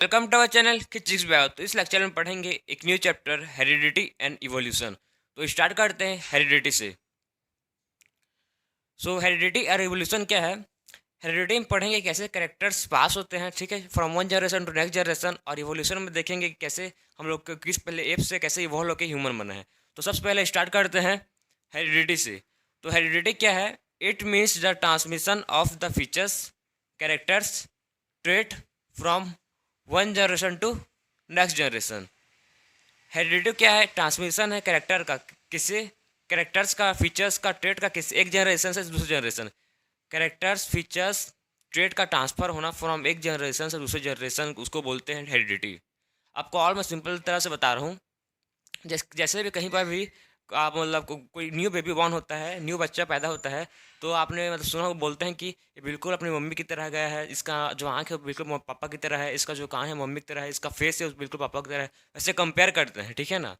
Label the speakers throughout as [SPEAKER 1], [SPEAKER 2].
[SPEAKER 1] Welcome to our channel किचिक्स bio. तो इस लेक्चर में पढ़ेंगे एक new chapter heredity and evolution. तो स्टार्ट करते हैं हेरिडिटी से। हेरिडिटी और इवोल्यूशन क्या है? हेरिडिटी में पढ़ेंगे कैसे कैरेक्टर्स पास होते हैं, ठीक है, from one generation to next generation. और इवोल्यूशन में देखेंगे कि कैसे हम लोग किस पहले एप से कैसे इवॉल्व होकर ह्यूमन बने हैं। तो सबसे पहले स्टार्ट करते हैं हेरिडिटी से। तो हेरिडिटी क्या है? It means the transmission of the features, characters, trait from one generation to next generation. Heredity क्या है? ट्रांसमिशन है कैरेक्टर का, किसी कैरेक्टर्स का, फीचर्स का, ट्रेट का किसी एक जनरेशन से दूसरे जनरेशन। कैरेक्टर्स, फीचर्स, ट्रेट का ट्रांसफर होना फ्रॉम एक जनरेशन से दूसरे जनरेशन, उसको बोलते हैं हेरिडिटी। आपको और मैं सिंपल तरह से बता रहा हूँ। जैसे भी कहीं पर भी आप मतलब कोई न्यू बेबी बॉर्न होता है, न्यू बच्चा पैदा होता है, तो आपने मतलब सुना, बोलते हैं कि ये बिल्कुल अपनी मम्मी की तरह गया है, इसका जो आँख है वो बिल्कुल पापा की तरह है, इसका जो कान है मम्मी की तरह है, इसका फेस है वो बिल्कुल पापा की तरह है। वैसे कंपेयर करते हैं, ठीक है ना?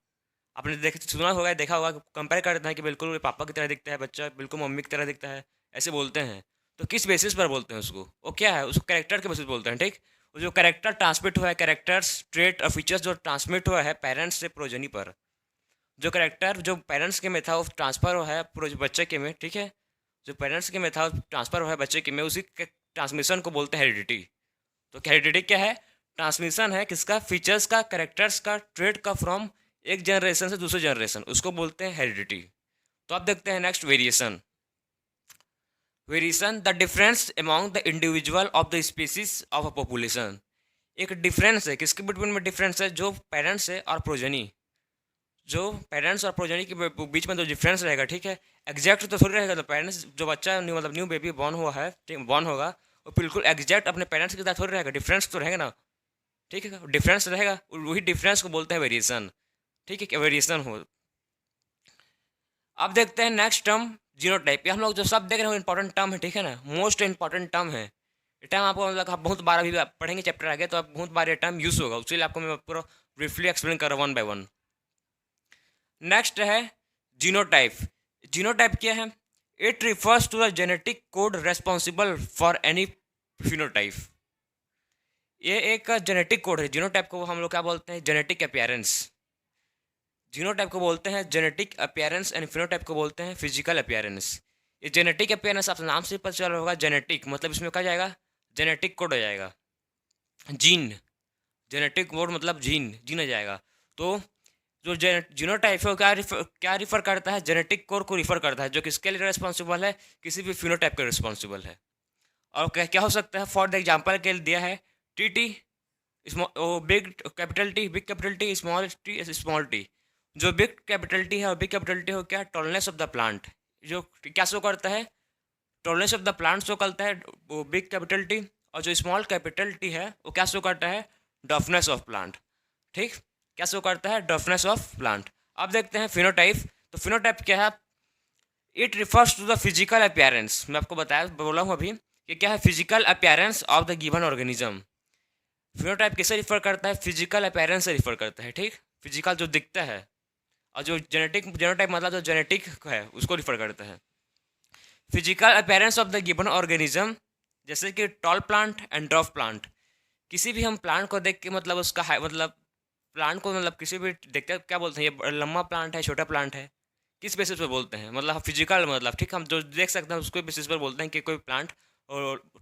[SPEAKER 1] आपने सुना होगा, देखा होगा, कंपेयर करते हैं कि बिल्कुल पापा की तरह दिखता है बच्चा, बिल्कुल मम्मी की तरह दिखता है, ऐसे बोलते हैं। तो किस बेसिस पर बोलते हैं उसको? वो क्या है? उसको कैरेक्टर के बेसिस बोलते हैं, ठीक। वो जो कैरेक्टर ट्रांसमिट हुआ है, कैरेक्टर्स, ट्रेट और फीचर्स जो ट्रांसमिट हुआ है पेरेंट्स से प्रोजनी पर, जो करेक्टर जो पेरेंट्स के में था वो ट्रांसफ़र हुआ है बच्चे के में, ठीक है। जो पेरेंट्स के में था ट्रांसफ़र हुआ है बच्चे के में, उसी के ट्रांसमिशन को बोलते हैं हेरिडिटी। तो हेरिडिटी क्या है? ट्रांसमिशन है किसका? फीचर्स का, करेक्टर्स का, ट्रेड का फ्रॉम एक जनरेशन से दूसरे जनरेशन, उसको बोलते हैं हेरिडिटी। तो अब देखते हैं next variation. Variation the difference among the individual of the species of a population. एक डिफरेंस है, किसके बिटवीन में डिफरेंस है? जो पेरेंट्स है और प्रोजनी, जो पेरेंट्स और प्रोजेनी के बीच में जो डिफरेंस रहेगा, ठीक है, एग्जैक्ट तो थोड़ी रहेगा। तो पेरेंट्स जो बच्चा न्यू मतलब न्यू बेबी बॉर्न हुआ है, ठीक, बॉर्न होगा, वो बिल्कुल एग्जैक्ट अपने पेरेंट्स के साथ थोड़ी रहेगा, डिफरेंस तो रहेगा ना, ठीक है, डिफरेंस रहेगा। वही डिफरेंस को बोलते हैं वेरिएशन, ठीक है, वेरिएशन हो। अब देखते हैं नेक्स्ट टर्म जीनोटाइप। ये हम लोग जो सब देख रहे हैं इंपॉर्टेंट टर्म है, ठीक है ना, मोस्ट इंपॉर्टेंट टर्म है। ये टर्म आपको मतलब आप बहुत बार अभी आप पढ़ेंगे चैप्टर आगे, तो आप बहुत बार ये टर्म यूज़ होगा, उसके लिए आपको मैं पूरा ब्रीफली एक्सप्लेन कर रहा हूँ वन बाय वन। नेक्स्ट है जीनोटाइप। जीनोटाइप क्या है? It refers to the genetic code responsible for any phenotype. ये एक जेनेटिक कोड है। जीनोटाइप को हम लोग क्या बोलते हैं? Genetic appearance. जीनोटाइप को बोलते हैं जेनेटिक अपीयरेंस एंड फिनोटाइप को बोलते हैं फिजिकल अपीयरेंस। ये जेनेटिक अपीयरेंस आपसे नाम से पता चल होगा, जेनेटिक मतलब इसमें क्या जाएगा? जेनेटिक कोड हो जाएगा, जीन। जेनेटिक कोड मतलब जीन, जीन आ जाएगा। तो जो जीनोटाइप है वो क्या रिफर करता है? जेनेटिक कोड को रिफर करता है, जो किसके लिए रिस्पॉन्सिबल है? किसी भी फिनोटाइप के रिस्पॉन्सिबल है। और क्या क्या हो सकता है? फॉर द एग्जाम्पल के लिए दिया है T T, big capital T, big capital T, small T. जो बिग कैपिटल टी है और बिग कैपिटल टी हो क्या? Tallness of the plant. जो क्या शो करता है? Tallness of the plant show करता है वो बिग कैपिटल टी। और जो स्मॉल कैपिटल टी है वो क्या शो करता है? डफनेस ऑफ प्लांट, ठीक। क्या शो करता है? Dwarfness of plant. अब देखते हैं फिनोटाइप। तो फिनोटाइप क्या है? It refers to the physical appearance. मैं आपको बताया, बोला हूँ अभी कि क्या है? Physical appearance of the given organism. Phenotype किसे रिफर करता है? फिजिकल अपीयरेंस से रिफर करता है, ठीक, फिजिकल जो दिखता है। और जो जेनोटाइप मतलब जो जेनेटिक है उसको रिफर करता है। Physical appearance of the given organism, जैसे कि टॉल प्लांट एंड ड्रॉफ प्लांट। किसी भी हम प्लांट को देख के मतलब उसका मतलब प्लांट को मतलब किसी भी देखते हैं क्या बोलते हैं? ये लंबा प्लांट है, छोटा प्लांट है, किस बेसिस पे बोलते हैं? मतलब फिजिकल मतलब, ठीक, हम जो देख सकते हैं उसको बेसिस पर बोलते हैं कि कोई प्लांट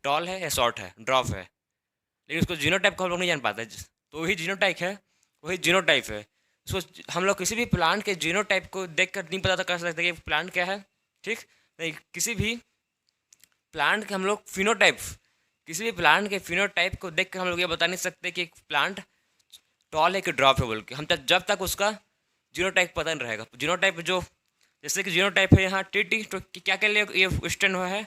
[SPEAKER 1] टॉल है या शॉर्ट है, ड्रॉफ है। लेकिन उसको जीनोटाइप को हम लोग नहीं जान पाते, तो वही जीनोटाइप है, वही जीनोटाइप है। उसको हम लोग किसी भी प्लांट के जीनोटाइप को देख कर नहीं पता कर सकते कि प्लांट क्या है, ठीक। नहीं, किसी भी प्लांट के हम लोग फिनोटाइप, किसी भी प्लांट के फिनोटाइप को देख कर हम लोग ये बता नहीं सकते कि एक प्लांट टॉल है कि ड्रॉप है बोल के। हम तक जब तक उसका जीनोटाइप पता नहीं रहेगा। जीनोटाइप जो, जैसे कि जीनोटाइप है यहाँ टी टी, तो क्या के लिए ये स्टैंड हुआ है?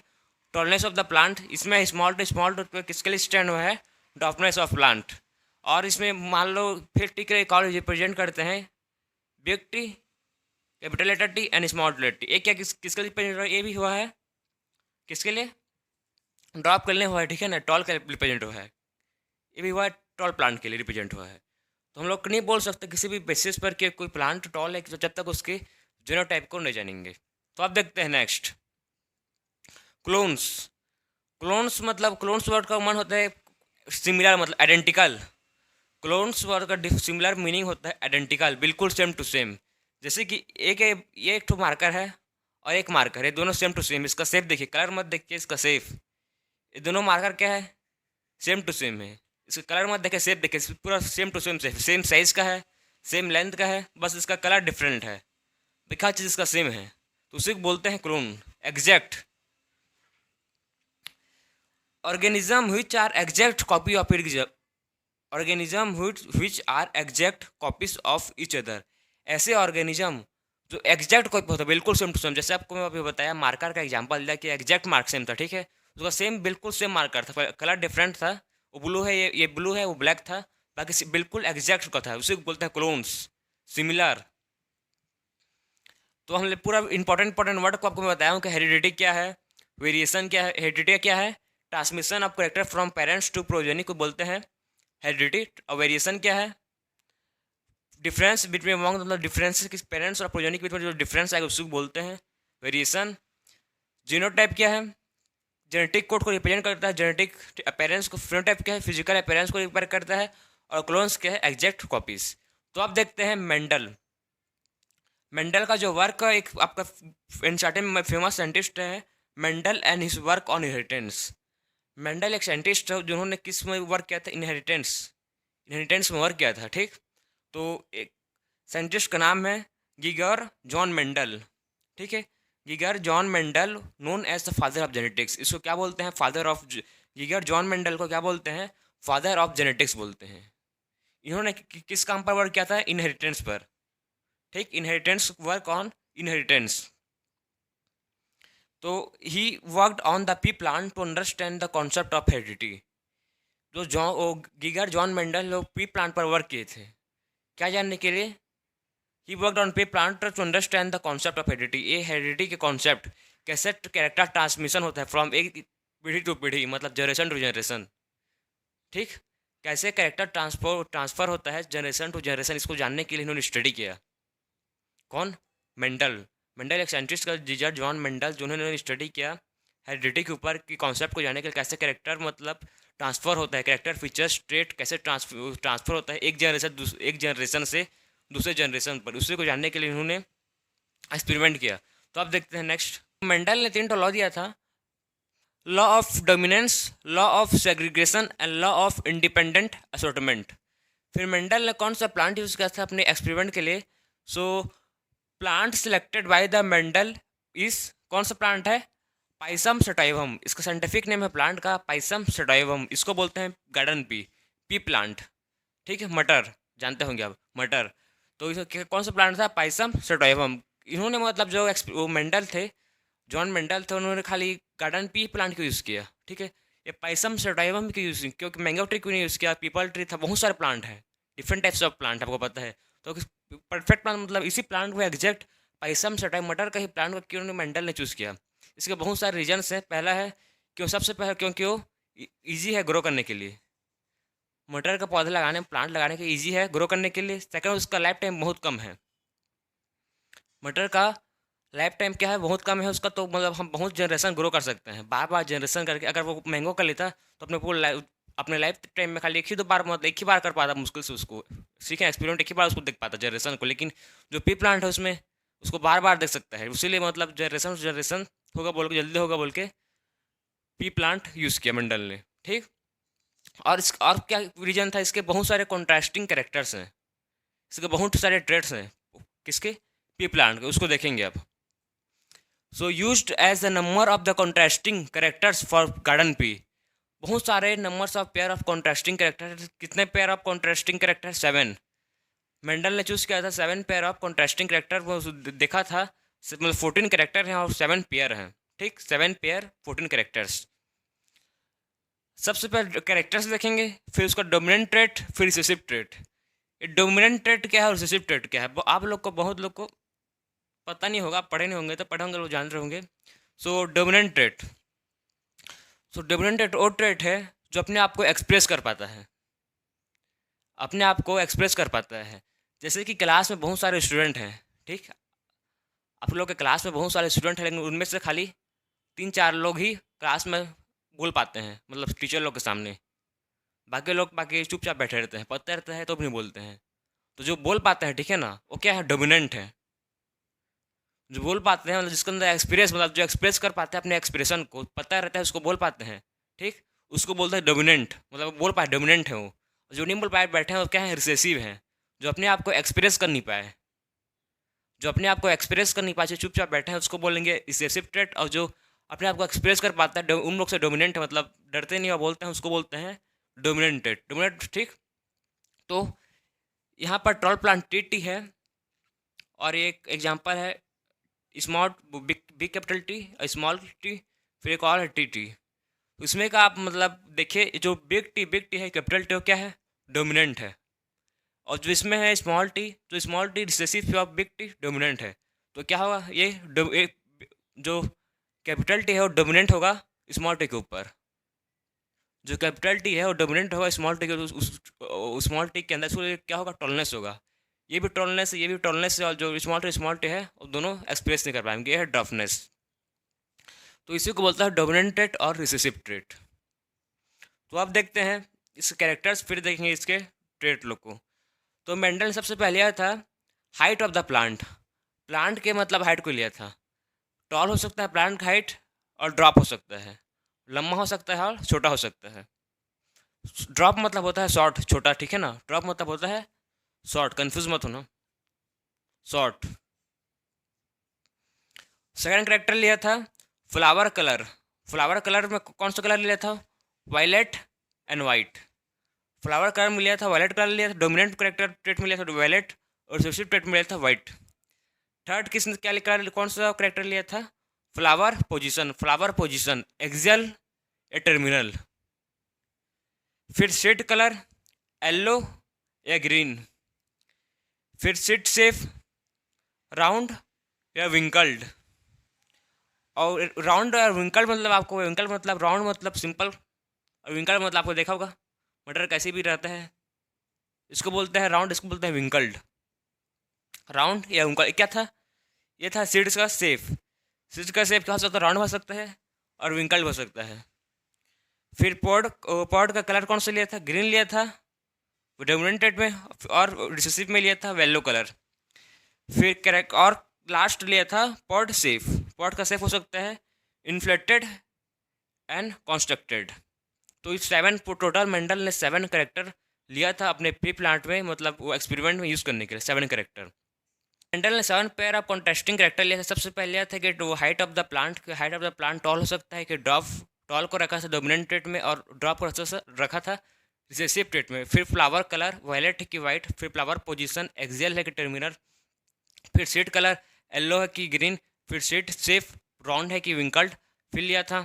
[SPEAKER 1] Tallness of the plant. इसमें स्मॉल टू किसके लिए स्टैंड हुआ है? डॉफनेस ऑफ प्लांट। और इसमें मान लो फिर टी के लिए रिप्रेजेंट करते हैं big T, capital letter T and small letter T. एक क्या किसके लिए रिप्रेजेंट हुआ है? ये भी हुआ है किसके लिए? ड्रॉप करने हुआ है, ठीक है ना, टॉल का रिप्रेजेंट हुआ है। ये भी हुआ है टॉल प्लांट के लिए रिप्रेजेंट हुआ है। तो हम लोग नहीं बोल सकते किसी भी बेसिस पर कि कोई प्लांट टॉल है जब तक उसके जीनोटाइप को नहीं जानेंगे। तो अब देखते हैं नेक्स्ट, क्लोन्स। क्लोन्स मतलब क्लोन्स वर्ड का मन होता है सिमिलर, मतलब आइडेंटिकल। क्लोन्स वर्ड का सिमिलर मीनिंग होता है आइडेंटिकल, बिल्कुल सेम टू सेम। जैसे कि ये एक ठो मार्कर है और एक मार्कर है, दोनों सेम टू सेम। इसका शेप देखिए, कलर मत देखिए, इसका शेप। ये दोनों मार्कर क्या है, सेम टू सेम है। इसका कलर मत देखिए, शेप देखिए, पूरा same to same, same size का है, सेम लेंथ का है, बस इसका कलर डिफरेंट है। देखा चीज़ इसका सेम है, तो उसी को बोलते हैं clone. Exact organism which are exact copy of it, organism which are exact copies of each other. ऐसे ऑर्गेनिज्म जो एग्जैक्ट कॉपी होता है, बिल्कुल सेम टू सेम। जैसे आपको मैं अभी बताया, मार्कर का एग्जांपल दिया कि एग्जैक्ट मार्क सेम था, ठीक है। उसका सेम, बिल्कुल सेम मार्कर था, कलर डिफरेंट था। वो ब्लू है, ये ब्लू है, वो ब्लैक था, बाकी बिल्कुल एग्जैक्ट का था, उसे बोलते हैं क्लोन्स, सिमिलर। तो हमने पूरा इंपॉर्टेंट वर्ड को आपको मैं बताया हूँ कि हेरिडिटी क्या है, वेरिएशन क्या है, हेरिडिटी क्या है, transmission of character from parents to progeny को बोलते हैं हेरिडिटी। और वेरिएशन क्या है, डिफरेंस बिटवीन अमंग, मतलब डिफरेंस किस पेरेंट्स और प्रोजेनी के बीच में जो डिफरेंस आएगा उसको बोलते हैं वेरिएशन। जीनोटाइप क्या है, जेनेटिक कोड को रिप्रेजेंट करता है, जेनेटिक अपेरेंस को। फिनोटाइप क्या है, फिजिकल अपेरेंस को रिप्रेजेंट करता है। और क्लोन्स क्या है, एग्जैक्ट कॉपीज। तो आप देखते हैं मेंडल, मेंडल का जो वर्क है, एक आपका एनसीईआरटी में फेमस साइंटिस्ट है Mendel and his work on inheritance. Mendel एक साइंटिस्ट है जिन्होंने किस में वर्क किया था, इनहेरिटेंस, इनहेरिटेंस में वर्क किया था, ठीक। तो एक साइंटिस्ट का नाम है गिगर जॉन मेंडल, ठीक है। Gregor Johann Mendel, known as the father of genetics. इसको क्या बोलते हैं, father of, Gregor Johann Mendel को क्या बोलते हैं, फादर ऑफ जेनेटिक्स बोलते हैं। इन्होंने किस काम पर वर्क किया था, इनहेरिटेंस पर, ठीक। Inheritance, work on inheritance. तो he worked on the pea plant to understand the concept of heredity. जो गिगर जॉन मेंडल लोग पी प्लांट पर वर्क किए थे, क्या जानने के लिए। He worked on pea plant to understand the concept of heredity. ये हेरिडिटी के कॉन्सेप्ट, कैसे कैरेक्टर ट्रांसमिशन होता है फ्रॉम एक पीढ़ी टू पीढ़ी, मतलब जनरेशन टू जनरेशन, ठीक। कैसे कैरेक्टर ट्रांसफर होता है जनरेशन टू जनरेशन, इसको जानने के लिए इन्होंने स्टडी किया। कौन, मेंडल। मेंडल एक साइंटिस्ट का, जीजर जॉन मेंडल, जिन्होंने स्टडी किया हेरिडिटी के ऊपर की कॉन्सेप्ट को जानने के लिए, कैसे कैरेक्टर मतलब ट्रांसफ़र होता है, कैरेक्टर फीचर्स ट्रेट कैसे ट्रांसफ़र होता है एक जनरेशन से दूसरे जनरेशन पर, उसी को जानने के लिए उन्होंने एक्सपेरिमेंट किया। तो आप देखते हैं नेक्स्ट, मेंडल ने 3 लॉ दिया था, law of dominance, law of segregation and law of independent assortment. फिर मेंडल ने कौन सा प्लांट यूज़ किया था अपने एक्सपेरिमेंट के लिए। So plant selected by the Mendel is, कौन सा प्लांट है, पाइसम सटाइवम। इसका साइंटिफिक नेम है प्लांट का पाइसम सटाइवम। इसको बोलते हैं गार्डन पी प्लांट, ठीक है। मटर, जानते होंगे आप मटर। तो इसका कौन सा प्लांट था, पाइसम सटाइवम। इन्होंने मतलब जो वो मेंडल थे, जॉन मेंडल थे, उन्होंने खाली गार्डन पी प्लांट को यूज़ किया, ठीक है। ये पाइसम सटाइवम की यूज़, क्योंकि मैंगो ट्री क्यों नहीं यूज़ किया, पीपल ट्री था, बहुत सारे प्लांट है, डिफरेंट टाइप्स ऑफ प्लांट आपको पता है। तो परफेक्ट प्लांट, मतलब इसी प्लांट को एग्जैक्ट पाइसम सटाइव मटर का ही प्लांट को क्यों मेंडल ने चूज़ किया। इसके बहुत सारे रीजन्स हैं। पहला है क्यों, सबसे पहले क्योंकि वो ईजी है ग्रो करने के लिए। मटर का पौधा लगाने, प्लांट लगाने के ईजी है ग्रो करने के लिए। सेकंड, उसका लाइफ टाइम बहुत कम है। मटर का लाइफ टाइम क्या है, बहुत कम है उसका। तो मतलब हम बहुत जनरेशन ग्रो कर सकते हैं, बार बार जनरेशन करके। अगर वो मैंगो का लेता तो अपने लाइफ टाइम में खाली एक ही बार, मतलब एक ही बार कर पाता, मुश्किल से उसको सीखें एक्सपेरिमेंट, एक ही बार उसको देख पाता जनरेशन को। लेकिन जो पी प्लांट है उसमें उसको बार बार देख सकता है, इसीलिए मतलब जनरेशन होगा बोल के, जल्दी होगा बोल के पी प्लांट यूज़ किया मंडल ने, ठीक। और क्या रीजन था, इसके बहुत सारे कॉन्ट्रास्टिंग कैरेक्टर्स हैं, इसके बहुत सारे ट्रेड्स हैं, किसके, पी प्लांट के, उसको देखेंगे आप। So used as the number of the contrasting characters for garden pea. बहुत सारे numbers of pair of contrasting character. कितने pair of contrasting character, 7। Mendel ने चूज़ किया था 7 पेयर ऑफ कॉन्ट्रास्टिंग कैरेक्टर। वो देखा था मतलब 14 कैरेक्टर हैं और 7 पेयर हैं, ठीक। 7 पेयर 14 कैरेक्टर्स। सबसे पहले कैरेक्टर्स देखेंगे, फिर उसका डोमिनेंट ट्रेट, फिर रिसेसिव ट्रेट। ये डोमिनेंट ट्रेट क्या है और रिसेसिव ट्रेट क्या है, वो आप लोग को, बहुत लोग को पता नहीं होगा, पढ़े नहीं होंगे, तो पढ़े होंगे वो जान रहे होंगे। सो डोमिनेंट ट्रेट, डोमिनेंट ट्रेट वो ट्रेट है जो अपने आप को एक्सप्रेस कर पाता है, अपने आप को एक्सप्रेस कर पाता है। जैसे कि क्लास में बहुत सारे स्टूडेंट हैं, ठीक। आप लोग के क्लास में बहुत सारे स्टूडेंट हैं, लेकिन उनमें से खाली 3-4 लोग ही क्लास में बोल पाते हैं, मतलब टीचर लोग के सामने। बाकी लोग बाकी चुपचाप बैठे रहते हैं, पता रहता है तो भी नहीं बोलते हैं। तो जो बोल पाते हैं, ठीक है ना, वो क्या है, डोमिनेंट है। जो बोल पाते हैं मतलब जिसके अंदर एक्सपीरियंस, मतलब जो एक्सप्रेस कर पाते हैं अपने एक्सप्रेशन को, पता रहता है उसको बोल पाते हैं, ठीक, उसको बोलते हैं डोमिनेंट, मतलब बोल पाए, डोमिनेंट है वो। जो नहीं बोल पाए बैठे हैं वो क्या है, रिसेसिव हैं, जो अपने आप को एक्सप्रेस कर नहीं पाए, जो अपने आप को एक्सप्रेस कर नहीं पाए, चुपचाप बैठे हैं, उसको बोलेंगे रिसेसिव ट्रेट। और जो अपने आप को एक्सप्रेस कर पाता है उन लोग से डोमिनेंट है, मतलब डरते नहीं और बोलते हैं, उसको बोलते हैं डोमिनेंट ट्रेट, डोमिनेंट, ठीक। तो यहाँ पर ट्रॉल प्लांट टी है, और एक एग्जांपल है small big big capital T, small T, फिर एक और है टी। उसमें का आप मतलब देखिए, जो बिग टी है, कैपिटल टी, क्या है, डोमिनेंट है। और जो इसमें है स्मॉल टी, तो small T recessive of big T, dominant है। तो क्या होगा, जो कैपिटल टी है वो डोमिनेंट होगा स्मॉल टी के ऊपर। जो कैपिटल टी है वो डोमिनेंट होगा स्मॉल टी के, उस स्मॉल टी के अंदर उसको क्या होगा, टॉलनेस होगा। ये भी टॉलनेस है, ये भी टॉलनेस है, और जो स्मॉल टी है वो दोनों एक्सप्रेस नहीं कर पाएंगे, ये है ड्रफनेस। तो इसी को बोलता है डोमिनेंट ट्रेट और रिसेसिव ट्रेट। तो आप देखते हैं इस कैरेक्टर्स, फिर देखेंगे इसके ट्रेट लोग को। तो मेंडल ने सबसे पहले लिया था height of the plant, plant के मतलब हाइट को लिया था। टॉल हो सकता है प्लांट का हाइट, और ड्रॉप हो सकता है, लंबा हो सकता है और छोटा हो सकता है। ड्रॉप मतलब होता है शॉर्ट, छोटा, ठीक है ना, ड्रॉप मतलब होता है शॉर्ट, कंफ्यूज मत होना, शॉर्ट। सेकंड करेक्टर लिया था फ्लावर कलर। फ्लावर कलर में कौन सा कलर लिया था, violet and white. Flower colour में लिया था वायलेट कलर लिया था, डोमिनेंट करेक्टर ट्रेट में लिया था वायलेट, और रिसेसिव ट्रेट में लिया था वाइट। थर्ड किसने क्या लिखा, कौन सा करेक्टर लिया था, flower position, flower position, axial या टर्मिनल। फिर सीड कलर येलो या ग्रीन। फिर सीड शेप राउंड या विंकल्ड। और राउंड और विंकल मतलब आपको, विंकल मतलब राउंड मतलब सिंपल, और विंकल मतलब आपको देखा होगा मटर कैसे भी रहता है, इसको बोलते हैं राउंड, इसको बोलते हैं विंकल्ड। राउंड या विंकल क्या था, ये था सीड्स का शेप। सीड्स का शेप क्या हो सकता है, राउंड हो सकता है और विंकल्ड हो सकता है। फिर पॉड का कलर कौन सा लिया था, ग्रीन लिया था डोमिनेंटेड में, और रिसेसिव में लिया था येलो कलर। फिर करेक्ट और लास्ट लिया था पॉड शेप। पॉड का शेप हो सकता है इन्फ्लेटेड एंड कॉन्स्ट्रक्टेड। तो इस टोटल मेंडल ने 7 करेक्टर लिया था अपने प्री प्लांट में, मतलब वो एक्सपेरिमेंट में यूज़ करने के लिए 7 करेक्टर। मेंडल ने 7 पेयर ऑफ कॉन्ट्रास्टिंग करेक्टर लिया था। सबसे पहले लिया था कि वो height of the plant tall हो सकता है, कि ड्रॉप टॉल को रखा था डोमिनेंट ट्रेट में, और ड्रॉप को रखा था रिसेसिव ट्रेट में। फिर फ्लावर कलर वायलेट है कि वाइट, फिर फ्लावर पोजीशन एक्सियल है कि टर्मिनल, फिर सीड कलर येलो है कि ग्रीन, फिर सीड शेप राउंड है कि विंकल्ड, फिर लिया था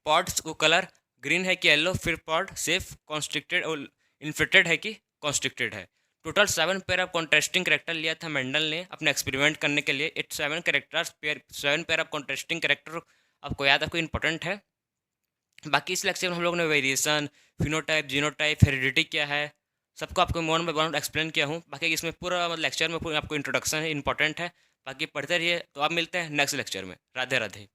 [SPEAKER 1] पॉड को कलर ग्रीन है कि येलो, फिर पॉड शेप कॉन्स्ट्रिक्टेड और इन्फ्लेटेड है कि कॉन्स्ट्रिक्टेड है। Total 7 pair of contrasting character लिया था मेंडल ने अपने एक्सपेरिमेंट करने के लिए। 7 पेयर ऑफ कॉन्ट्रास्टिंग करेक्टर आपको याद, आपको इंपॉर्टेंट है। बाकी इस लेक्चर में हम लोग ने वेरिएशन, फिनोटाइप, जीनोटाइप, हेरिडिटी क्या है, सबको आपको वन बाय वन एक्सप्लेन किया हूँ। बाकी इसमें पूरा लेक्चर में पूरा आपको इंट्रोडक्शन है, इंपॉर्टेंट है। बाकी पढ़ते रहिए। तो आप मिलते हैं नेक्स्ट लेक्चर में। राधे राधे।